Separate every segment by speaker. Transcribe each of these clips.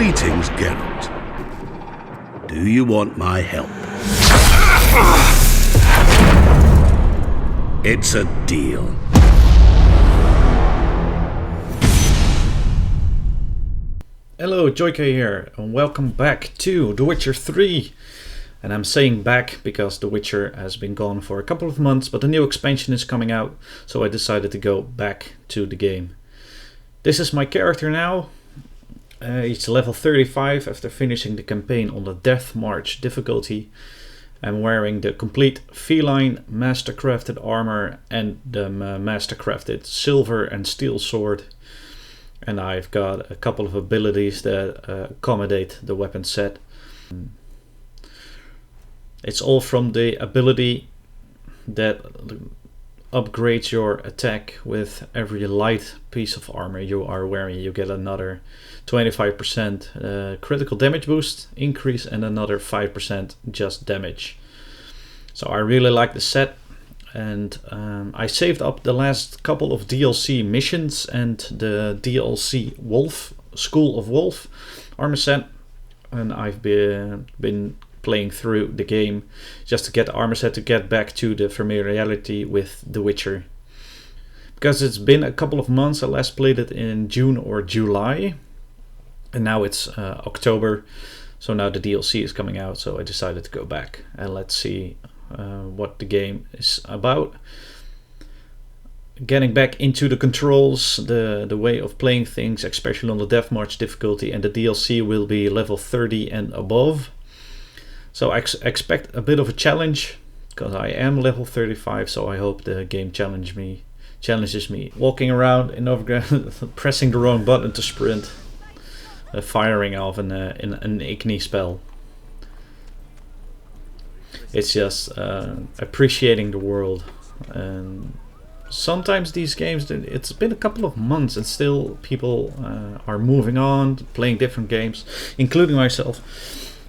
Speaker 1: Greetings, Geralt. Do you want my help? It's a deal.
Speaker 2: Hello, Joyke here, and welcome back to The Witcher 3. And I'm saying back because The Witcher has been gone for a couple of months, but the new expansion is coming out, so I decided to go back to the game. This is my character now. He's level 35 after finishing the campaign on the Death March difficulty. I'm wearing the complete feline mastercrafted armor and the mastercrafted silver and steel sword. And I've got a couple of abilities that accommodate the weapon set. It's all from the ability that upgrades your attack with every light piece of armor you are wearing. You get another 25% critical damage boost increase and another 5% just damage. So I really like the set, and I saved up the last couple of DLC missions and the DLC Wolf, School of Wolf armor set, and I've been playing through the game just to get the armor set to get back to the familiarity with The Witcher. Because it's been a couple of months, I last played it in June or July, and now it's October, so now the DLC is coming out, so I decided to go back and let's see what the game is about. Getting back into the controls, the way of playing things, especially on the Death March difficulty, and the DLC will be level 30 and above. So I expect a bit of a challenge, because I am level 35, so I hope the game challenges me. Walking around in Novigrad, pressing the wrong button to sprint, firing off an Igni spell. It's just appreciating the world. And sometimes these games, it's been a couple of months and still people are moving on, playing different games, including myself.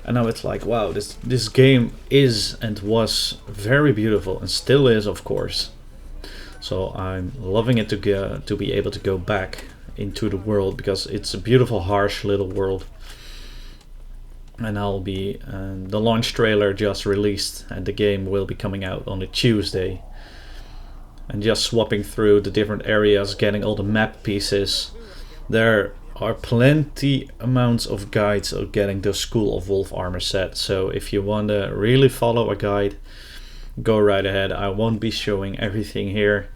Speaker 2: And now it's like, wow, this game is and was very beautiful and still is, of course. So I'm loving it to be able to go back into the world, because it's a beautiful, harsh little world. And the launch trailer just released, and the game will be coming out on a Tuesday. And just swapping through the different areas, getting all the map pieces. There are plenty amounts of guides of getting the School of Wolf armor set, so if you want to really follow a guide, go right ahead. I won't be showing everything here.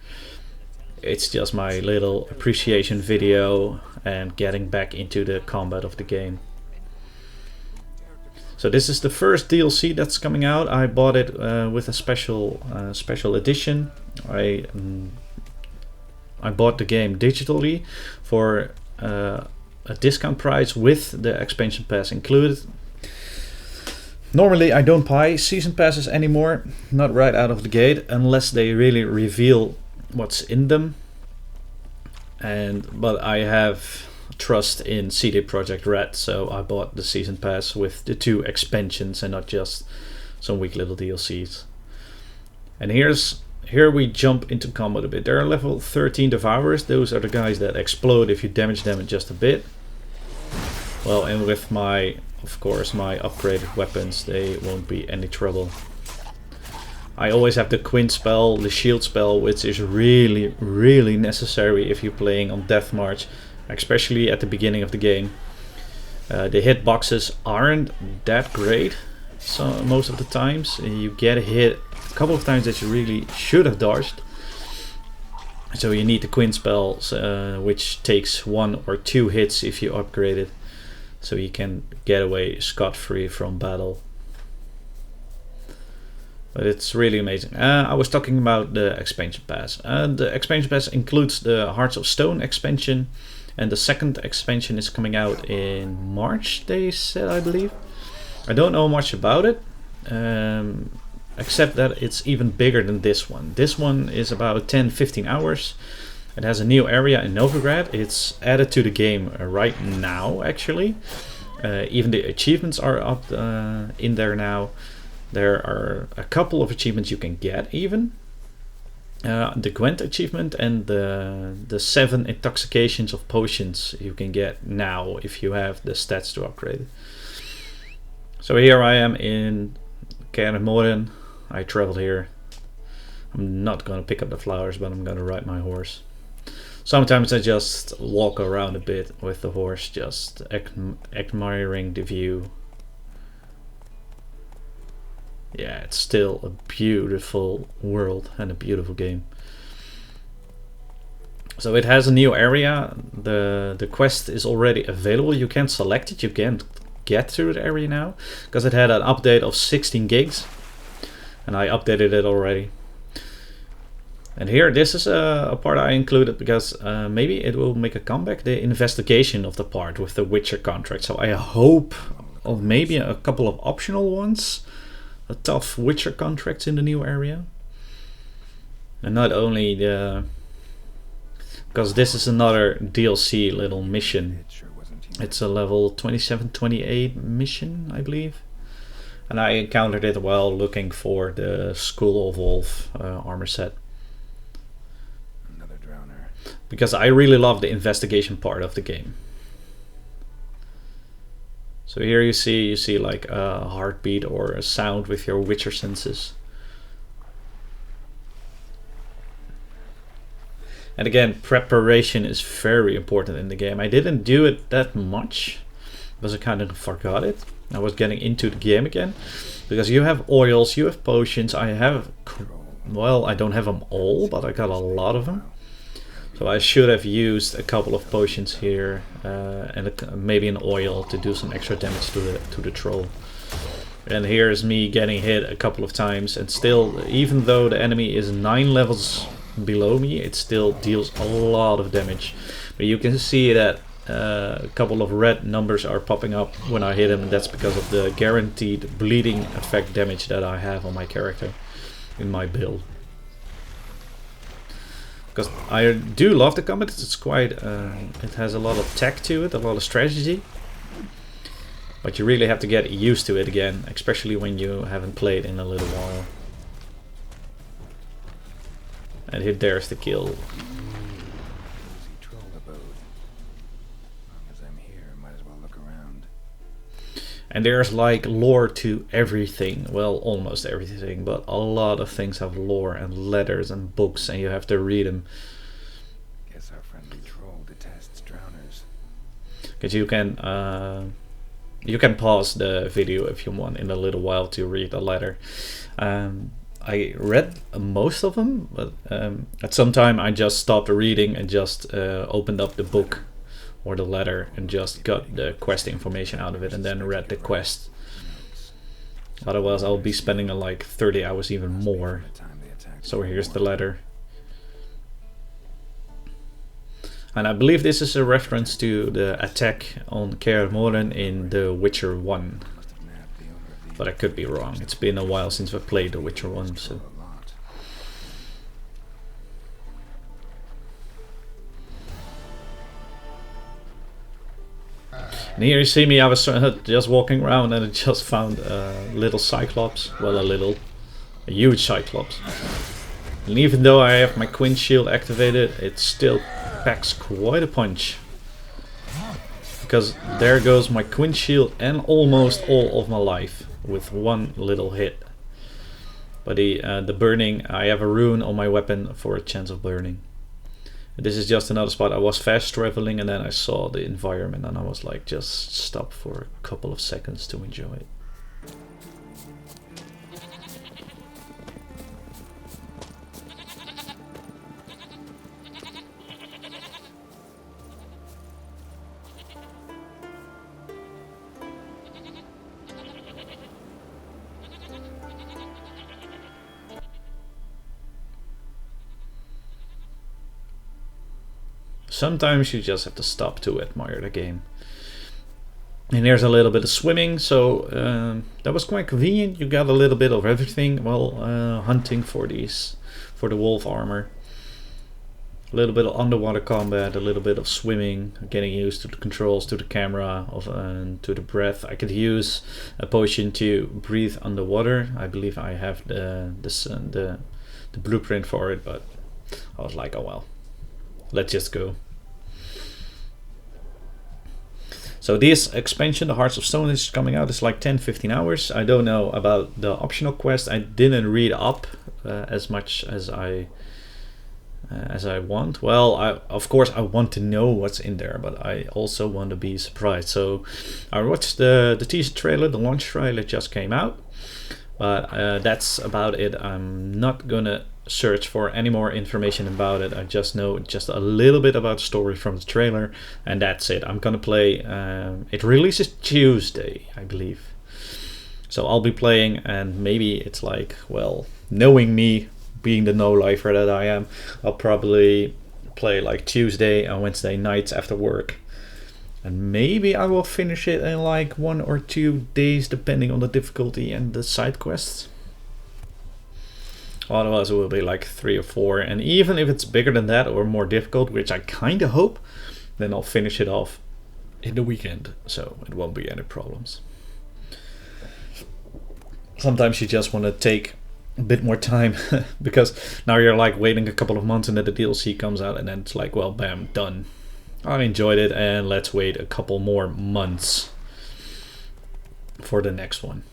Speaker 2: It's just my little appreciation video and getting back into the combat of the game. So this is the first DLC that's coming out. I bought it with a special edition. I bought the game digitally for a discount price with the expansion pass included. Normally I don't buy season passes anymore, not right out of the gate, unless they really reveal what's in them. But I have trust in CD Projekt Red, so I bought the season pass with the 2 expansions and not just some weak little DLCs. And here we jump into combat a bit. There are level 13 Devourers. Those are the guys that explode if you damage them in just a bit. Well, and with of course, my upgraded weapons, they won't be any trouble. I always have the Quint spell, the shield spell, which is really, really necessary if you're playing on Death March, especially at the beginning of the game. The hitboxes aren't that great, so most of the times. You get hit a couple of times that you really should have dodged. So you need the Quint spells, which takes 1 or 2 hits if you upgrade it, so you can get away scot-free from battle. But it's really amazing. I was talking about the expansion pass. The expansion pass includes the Hearts of Stone expansion, and the second expansion is coming out in March, they said, I believe. I don't know much about it, except that it's even bigger than this one. This one is about 10-15 hours. It has a new area in Novigrad. It's added to the game right now, actually. Even the achievements are up in there now. There are a couple of achievements you can get even. the Gwent achievement and the 7 intoxications of potions you can get now if you have the stats to upgrade. So here I am in Kaer. I traveled here. I'm not gonna pick up the flowers, but I'm gonna ride my horse. Sometimes I just walk around a bit with the horse, just admiring the view. Yeah, it's still a beautiful world and a beautiful game. So it has a new area. The quest is already available. You can select it. You can't get through the area now because it had an update of 16 gigs, and I updated it already. And here, this is a part I included because maybe it will make a comeback. The investigation of the part with the Witcher contract. So I hope of maybe a couple of optional ones. A tough Witcher contracts in the new area. And not only the... Because this is another DLC little mission. It's a level 27-28 mission, I believe. And I encountered it while looking for the School of Wolf armor set. Because I really love the investigation part of the game. So here you see like a heartbeat or a sound with your Witcher senses. And again, preparation is very important in the game. I didn't do it that much because I kind of forgot it. I was getting into the game again. Because you have oils, you have potions. I have, well, I don't have them all, but I got a lot of them. So I should have used a couple of potions here and maybe an oil to do some extra damage to the troll. And here's me getting hit a couple of times, and still, even though the enemy is 9 levels below me, it still deals a lot of damage. But you can see that a couple of red numbers are popping up when I hit him, and that's because of the guaranteed bleeding effect damage that I have on my character in my build. Because I do love the combat. It's quite, it has a lot of tech to it, a lot of strategy. But you really have to get used to it again, especially when you haven't played in a little while. And here, there's the kill. And there's like lore to everything. Well, almost everything, but a lot of things have lore and letters and books, and you have to read them.
Speaker 3: Guess our friendly troll detests drowners.
Speaker 2: Because you can pause the video if you want in a little while to read a letter. I read most of them, but at some time I just stopped reading and just opened up the book or the letter and just got the quest information out of it and then read the quest. Otherwise I'll be spending like 30 hours even more. So here's the letter. And I believe this is a reference to the attack on Kaer in The Witcher 1. But I could be wrong. It's been a while since I played The Witcher 1. So. And here you see me, I was just walking around and I just found a little Cyclops. Well, a huge Cyclops. And even though I have my Queen Shield activated, it still packs quite a punch. Because there goes my Queen Shield and almost all of my life with one little hit. But the burning, I have a rune on my weapon for a chance of burning. This is just another spot. I was fast traveling and then I saw the environment and I was like, just stop for a couple of seconds to enjoy it. Sometimes you just have to stop to admire the game. And here's a little bit of swimming, so that was quite convenient. You got a little bit of everything while hunting for the wolf armor. A little bit of underwater combat, a little bit of swimming, getting used to the controls, to the camera, and to the breath. I could use a potion to breathe underwater. I believe I have the the blueprint for it, but I was like, oh well, let's just go. So this expansion, the Hearts of Stone, is coming out. It's like 10-15 hours. I don't know about the optional quest. I didn't read up as much as I want. Well, of course I want to know what's in there, but I also want to be surprised. So I watched the teaser trailer. The launch trailer just came out, but that's about it. I'm not gonna search for any more information about it. I just know just a little bit about the story from the trailer, and that's it. I'm gonna play. It releases Tuesday, I believe, so I'll be playing, and maybe it's like, well, knowing me, being the no-lifer that I am, I'll probably play like Tuesday and Wednesday nights after work, and maybe I will finish it in like 1 or 2 days depending on the difficulty and the side quests. Otherwise it will be like 3 or 4, and even if it's bigger than that or more difficult, which I kind of hope, then I'll finish it off in the weekend, so it won't be any problems. Sometimes you just want to take a bit more time because now you're like waiting a couple of months and then the DLC comes out, and then it's like, well, bam, done. I enjoyed it, and let's wait a couple more months for the next one.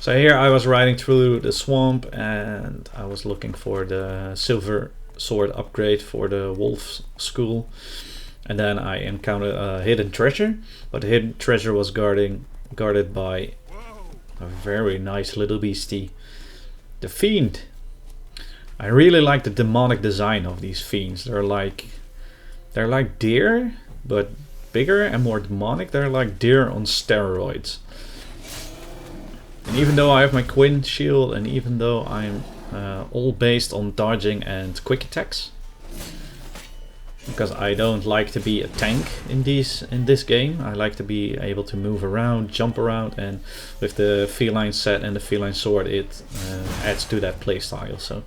Speaker 2: So here I was riding through the swamp, and I was looking for the silver sword upgrade for the wolf school, and then I encountered a hidden treasure, but the hidden treasure was guarded by a very nice little beastie, the fiend. I really like the demonic design of these fiends. They're like deer, but bigger and more demonic. They're like deer on steroids. And even though I have my Quinn shield, and even though I'm all based on dodging and quick attacks, because I don't like to be a tank in this game. I like to be able to move around, jump around, and with the feline set and the feline sword, it adds to that playstyle. So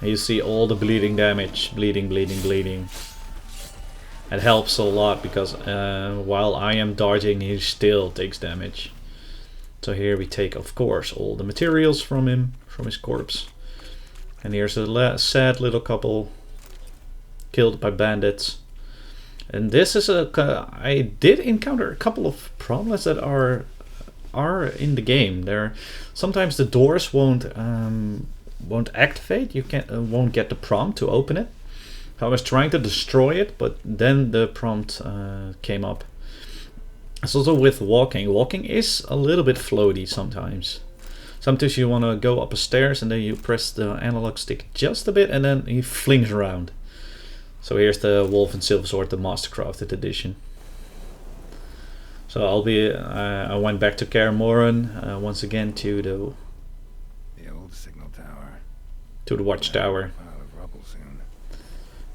Speaker 2: you see all the bleeding damage, bleeding. It helps a lot because while I am dodging, he still takes damage. So here we take, of course, all the materials from him, from his corpse. And here's a sad little couple killed by bandits. And this is I did encounter a couple of problems that are in the game. Sometimes the doors won't activate. You won't get the prompt to open it. I was trying to destroy it, but then the prompt came up. It's also with walking. Walking is a little bit floaty sometimes. Sometimes you want to go up a stairs and then you press the analog stick just a bit and then he flings around. So here's the Wolf and Silver Sword, the Mastercrafted edition. So I went back to Kaer Morhen once again to the
Speaker 3: old signal tower.
Speaker 2: To the watchtower.
Speaker 3: Pile of rubble soon.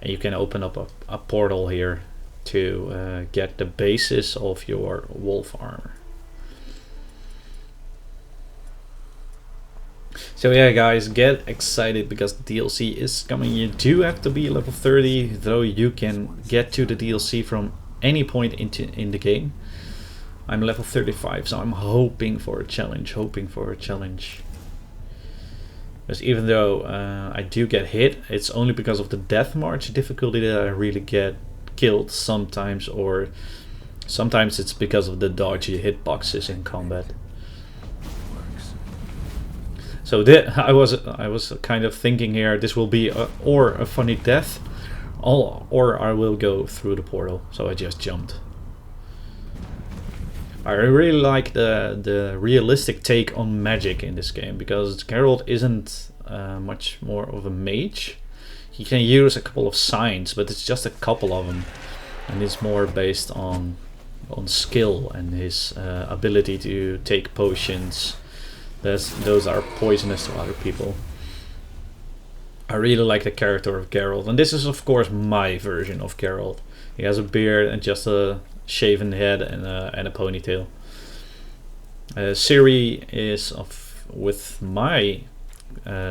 Speaker 2: And you can open up a portal here to get the basis of your wolf armor. So yeah guys, get excited because the DLC is coming. You do have to be level 30, though you can get to the DLC from any point in the game. I'm level 35, so I'm hoping for a challenge, Because even though I do get hit, it's only because of the death march difficulty that I really get killed sometimes, or sometimes it's because of the dodgy hitboxes in combat. So I was kind of thinking here, this will be a funny death, or I will go through the portal. So I just jumped. I really like the realistic take on magic in this game, because Geralt isn't much more of a mage. He can use a couple of signs, but it's just a couple of them, and it's more based on skill and his ability to take potions. Those are poisonous to other people. I really like the character of Geralt, and this is of course my version of Geralt. He has a beard and just a shaven head and a ponytail. Siri is with my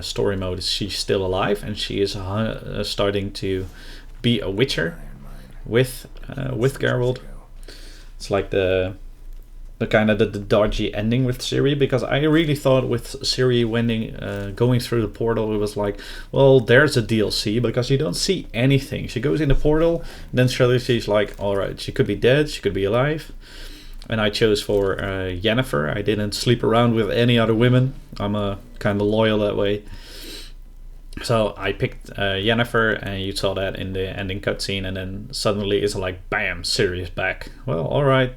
Speaker 2: story mode. She's still alive, and she is starting to be a witcher with Geralt. It's like the the kind of the dodgy ending with Siri, because I really thought with Siri going through the portal, it was like, well, there's a DLC, because you don't see anything. She goes in the portal, then suddenly she's like, alright, she could be dead, she could be alive. And I chose for Yennefer. I didn't sleep around with any other women. I'm kind of loyal that way. So I picked Yennefer, and you saw that in the ending cutscene, and then suddenly it's like, bam, Siri is back. Well, alright.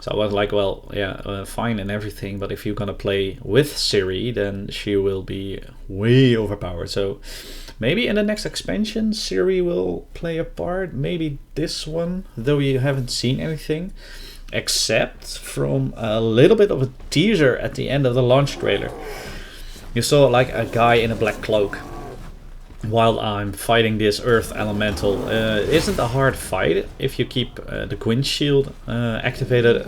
Speaker 2: So I was like, well, yeah, fine and everything, but if you're gonna play with Siri, then she will be way overpowered. So maybe in the next expansion, Siri will play a part. Maybe this one, though you haven't seen anything, except from a little bit of a teaser at the end of the launch trailer. You saw like a guy in a black cloak while I'm fighting this earth elemental. It isn't a hard fight if you keep the Gwyn shield activated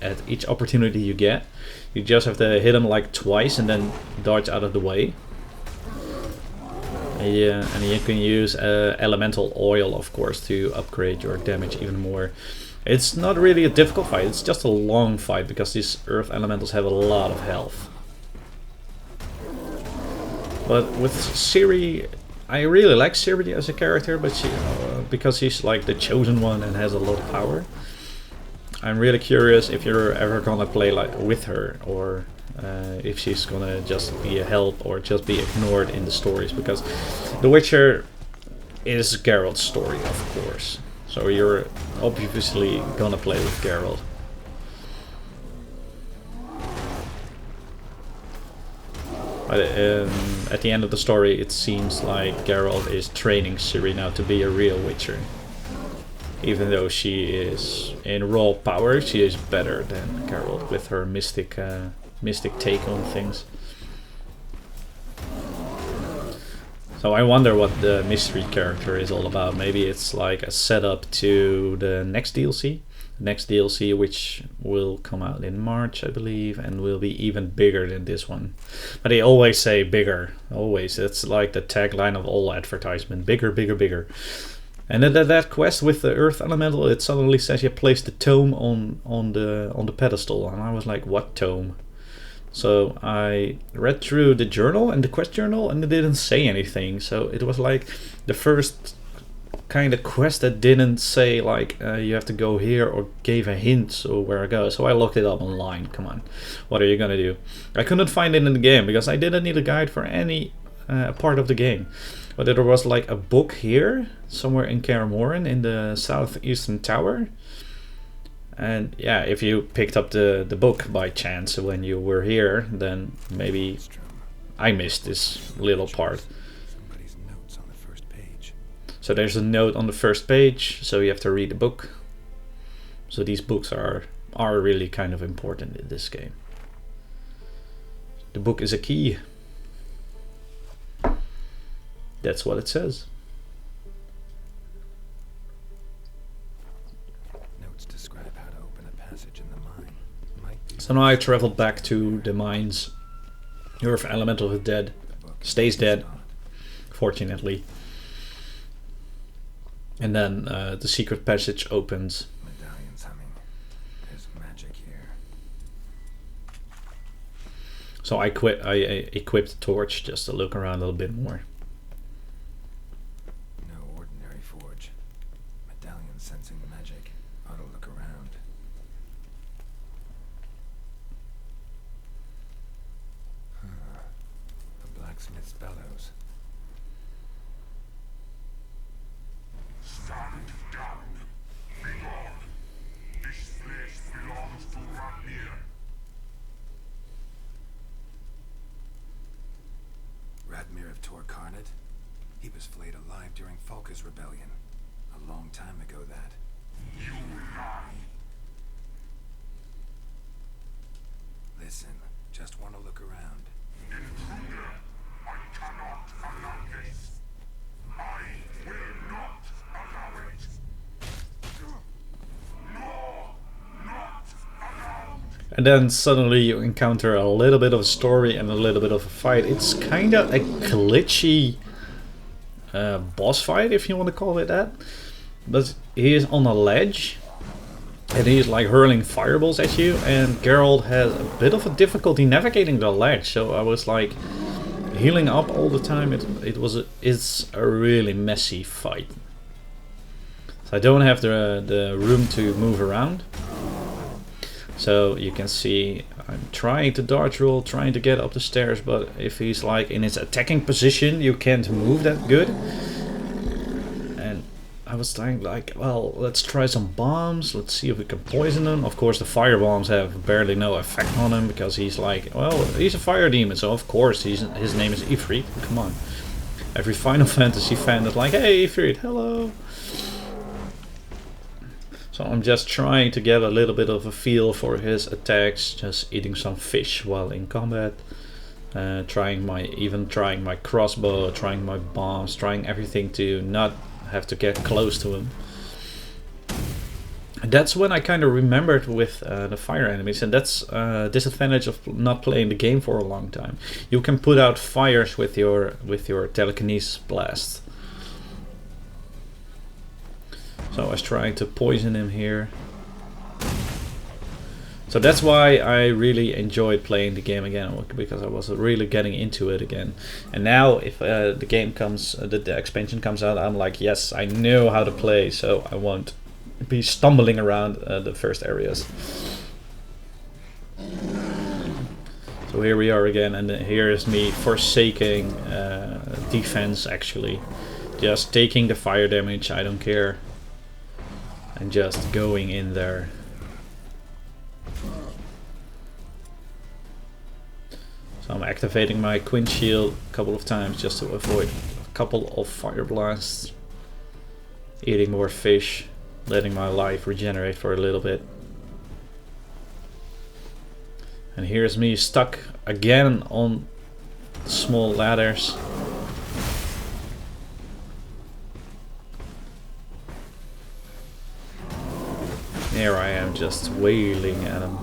Speaker 2: at each opportunity you get. You just have to hit him like twice and then dodge out of the way. Yeah, and you can use elemental oil, of course, to upgrade your damage even more. It's not really a difficult fight, it's just a long fight, because these earth elementals have a lot of health. But with Siri, I really like Siri as a character, but she, because she's like the chosen one and has a lot of power. I'm really curious if you're ever gonna play like with her, or if she's gonna just be a help or just be ignored in the stories, because The Witcher is Geralt's story, of course. So you're obviously gonna play with Geralt. But at the end of the story, it seems like Geralt is training Ciri now to be a real Witcher. Even though she is in raw power, she is better than Geralt with her mystic take on things. So I wonder what the mystery character is all about. Maybe it's like a setup to the next DLC. Next DLC, which will come out in March, I believe, and will be even bigger than this one. But they always say bigger, always. It's like the tagline of all advertisement: bigger, bigger, bigger. And then that quest with the Earth Elemental, it suddenly says you place the tome on the pedestal, and I was like, what tome? So I read through the journal and the quest journal, and it didn't say anything. So it was like the first kind of quest that didn't say like you have to go here, or gave a hint or where I go. So I looked it up online. Come on, what are you gonna do? I couldn't find it in the game because I didn't need a guide for any part of the game. But there was like a book here somewhere in Kaer Morhen in the southeastern tower. And yeah, if you picked up the book by chance when you were here, then maybe I missed this little part. So there's a note on the first page, so you have to read the book. So these books are really kind of important in this game. The book is a key. That's what it says.
Speaker 3: Notes describe how to open a passage in the mine.
Speaker 2: So now I traveled back to the mines. Earth Elemental is dead. Stays dead, fortunately. And then the secret passage opens.
Speaker 3: Medallion's humming. There's magic here.
Speaker 2: So I equipped the torch just to look around a little bit more.
Speaker 3: No ordinary forge. Medallion sensing magic. Ought to look around. The blacksmith's bellows.
Speaker 4: Stand down. Begone. This place belongs to Radmir.
Speaker 3: Radmir of Torcarnet? He was flayed alive during Falka's rebellion. A long time ago, that.
Speaker 4: You lie.
Speaker 3: Listen, just want to look around.
Speaker 4: Intruder, I cannot allow this. I will not allow it. No, not allowed.
Speaker 2: And then suddenly you encounter a little bit of a story and a little bit of a fight. It's kind of a glitchy boss fight, if you want to call it that. But he is on a ledge, and he's like hurling fireballs at you, and Geralt has a bit of a difficulty navigating the ledge, so I was like healing up all the time. It's a really messy fight. So I don't have the room to move around. So you can see I'm trying to dodge roll, trying to get up the stairs, but if he's like in his attacking position, you can't move that good. And I was thinking like, well, let's try some bombs, let's see if we can poison them. Of course the fire bombs have barely no effect on him, because he's like, well, he's a fire demon, so of course his name is Ifrit, come on. Every Final Fantasy fan is like, hey Ifrit, hello. So I'm just trying to get a little bit of a feel for his attacks, just eating some fish while in combat, trying my crossbow, trying my bombs, trying everything to not have to get close to him. And that's when I kind of remembered with the fire enemies, and that's a disadvantage of not playing the game for a long time. You can put out fires with your telekinesis blast. So I was trying to poison him here. So that's why I really enjoyed playing the game again, because I was really getting into it again. And now if the game comes, the expansion comes out, I'm like, yes, I know how to play, so I won't be stumbling around the first areas. So here we are again, and here is me forsaking defense actually. Just taking the fire damage, I don't care. And just going in there. So I'm activating my Quinn shield a couple of times just to avoid a couple of fire blasts. Eating more fish, letting my life regenerate for a little bit. And here's me stuck again on small ladders. There I am, just wailing at him.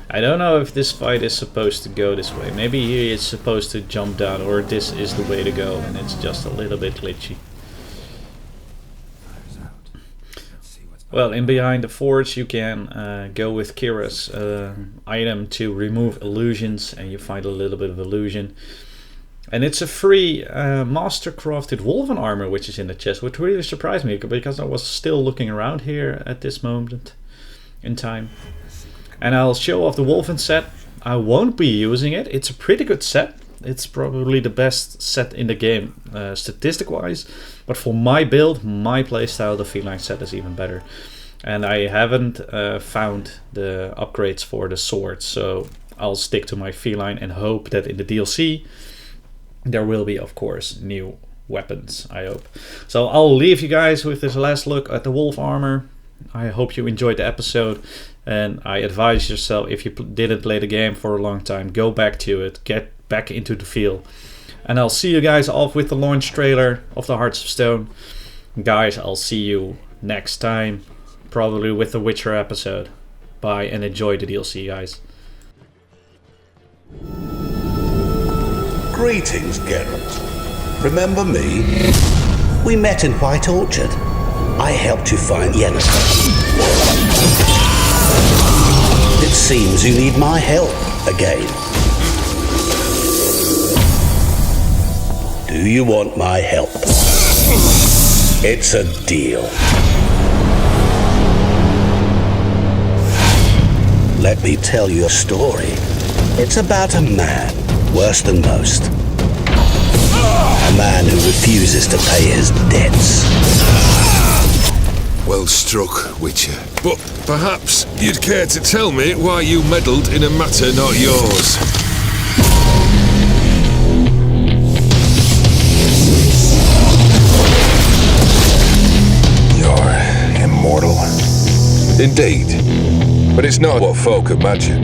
Speaker 2: I don't know if this fight is supposed to go this way. Maybe he is supposed to jump down, or this is the way to go, and it's just a little bit glitchy. Well, in Behind the Forge you can go with Kira's item to remove illusions, and you find a little bit of illusion. And it's a free master crafted wolven armor which is in the chest, which really surprised me because I was still looking around here at this moment in time. And I'll show off the wolven set. I won't be using it. It's a pretty good set. It's probably the best set in the game statistic wise. But for my build, my playstyle, the feline set is even better. And I haven't found the upgrades for the swords, so I'll stick to my feline and hope that in the DLC there will be, of course, new weapons, I hope. So I'll leave you guys with this last look at the wolf armor. I hope you enjoyed the episode, and I advise yourself, if you didn't play the game for a long time, go back to it, get back into the feel. And I'll see you guys off with the launch trailer of the Hearts of Stone. Guys, I'll see you next time, probably with the Witcher episode. Bye, and enjoy the DLC, guys.
Speaker 1: Greetings, Geralt. Remember me? We met in White Orchard. I helped you find Yennefer. It seems you need my help again. Do you want my help? It's a deal. Let me tell you a story. It's about a man, worse than most. A man who refuses to pay his debts.
Speaker 5: Well struck, Witcher. But perhaps you'd care to tell me why you meddled in a matter not yours.
Speaker 3: You're immortal?
Speaker 5: Indeed. But it's not what folk imagine.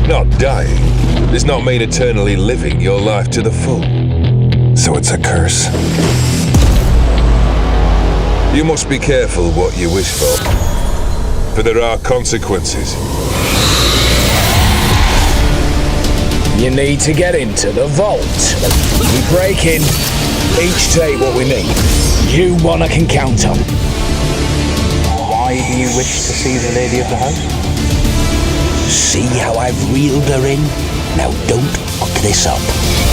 Speaker 5: Not dying does not mean eternally living your life to the full.
Speaker 3: So it's a curse?
Speaker 5: You must be careful what you wish for there are consequences.
Speaker 6: You need to get into the vault. You break in,
Speaker 5: Each take what we need.
Speaker 6: You one I can count on. Why do you wish to see the lady of the house?
Speaker 1: See how I've reeled her in? Now don't fuck this up.